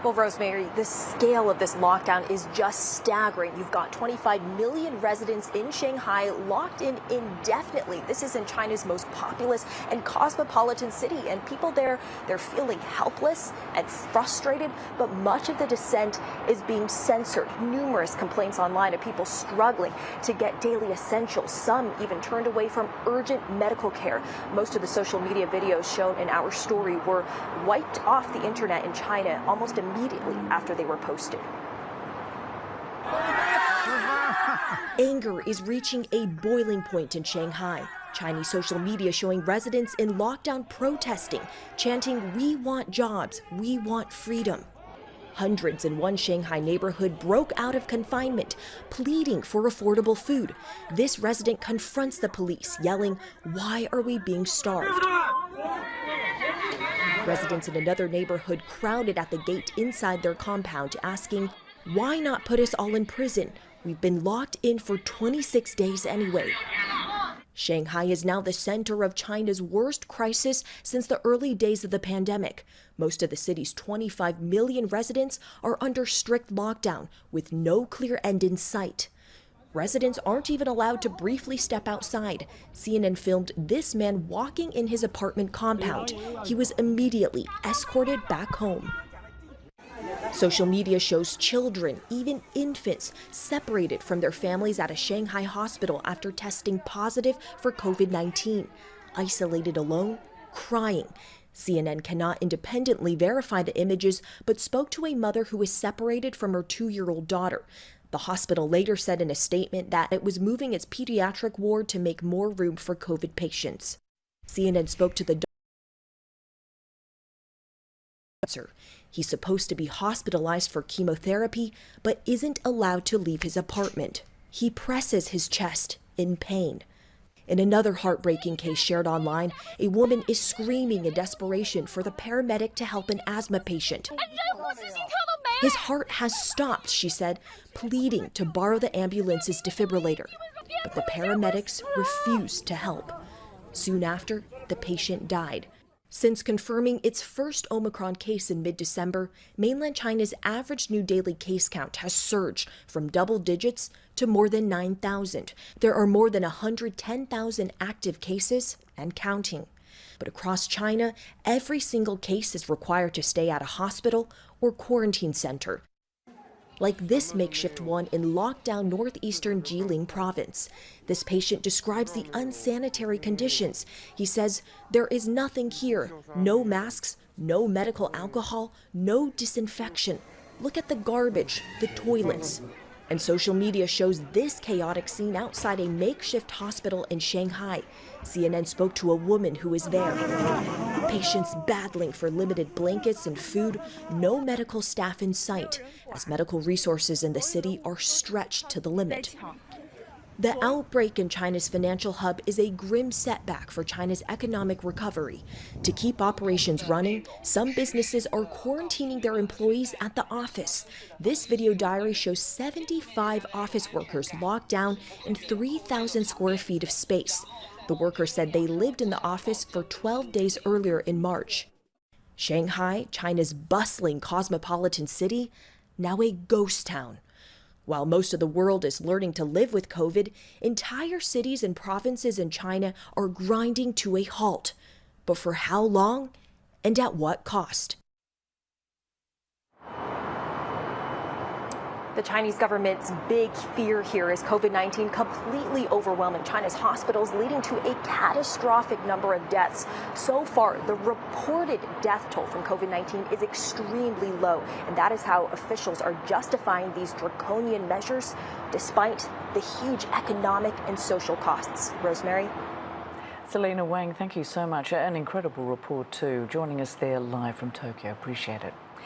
Well, Rosemary, the scale of this lockdown is just staggering. You've got 25 million residents in Shanghai locked in indefinitely. This is in China's most populous and cosmopolitan city, and people there, they're feeling helpless and frustrated, but much of the dissent is being censored. Numerous complaints online of people struggling to get daily essentials. Some even turned away from urgent medical care. Most of the social media videos shown in our story were wiped off the internet in China almost immediately after they were posted. Anger is reaching a boiling point in Shanghai. Chinese social media showing residents in lockdown protesting, chanting, "We want jobs, we want freedom." Hundreds in one Shanghai neighborhood broke out of confinement, pleading for affordable food. This resident confronts the police, yelling, "Why are we being starved?" Residents in another neighborhood crowded at the gate inside their compound, asking, "Why not put us all in prison? We've been locked in for 26 days anyway." Shanghai is now the center of China's worst crisis since the early days of the pandemic. Most of the city's 25 million residents are under strict lockdown with no clear end in sight. Residents aren't even allowed to briefly step outside. CNN filmed this man walking in his apartment compound. He was immediately escorted back home. Social media shows children, even infants, separated from their families at a Shanghai hospital after testing positive for COVID-19. Isolated alone, crying. CNN cannot independently verify the images, but spoke to a mother who was separated from her 2-year-old daughter. The hospital later said in a statement that it was moving its pediatric ward to make more room for COVID patients. CNN spoke to the doctor. He's supposed to be hospitalized for chemotherapy, but isn't allowed to leave his apartment. He presses his chest in pain. In another heartbreaking case shared online, a woman is screaming in desperation for the paramedic to help an asthma patient. His heart has stopped, she said, pleading to borrow the ambulance's defibrillator. But the paramedics refused to help. Soon after, the patient died. Since confirming its first Omicron case in mid-December, mainland China's average new daily case count has surged from double digits to more than 9,000. There are more than 110,000 active cases and counting. But across China, every single case is required to stay at a hospital or quarantine center, like this makeshift one in lockdown northeastern Jilin province. This patient describes the unsanitary conditions. He says, "There is nothing here, no masks, no medical alcohol, no disinfection. Look at the garbage, the toilets." And social media shows this chaotic scene outside a makeshift hospital in Shanghai. CNN spoke to a woman who was there. Patients battling for limited blankets and food, no medical staff in sight, as medical resources in the city are stretched to the limit. The outbreak in China's financial hub is a grim setback for China's economic recovery. To keep operations running, some businesses are quarantining their employees at the office. This video diary shows 75 office workers locked down in 3,000 square feet of space. The workers said they lived in the office for 12 days earlier in March. Shanghai, China's bustling cosmopolitan city, now a ghost town. While most of the world is learning to live with COVID, entire cities and provinces in China are grinding to a halt. But for how long and at what cost? The Chinese government's big fear here is COVID-19 completely overwhelming China's hospitals, leading to a catastrophic number of deaths. So far, the reported death toll from COVID-19 is extremely low, and that is how officials are justifying these draconian measures, despite the huge economic and social costs. Rosemary? Selena Wang, thank you so much. An incredible report too, joining us there live from Tokyo. Appreciate it.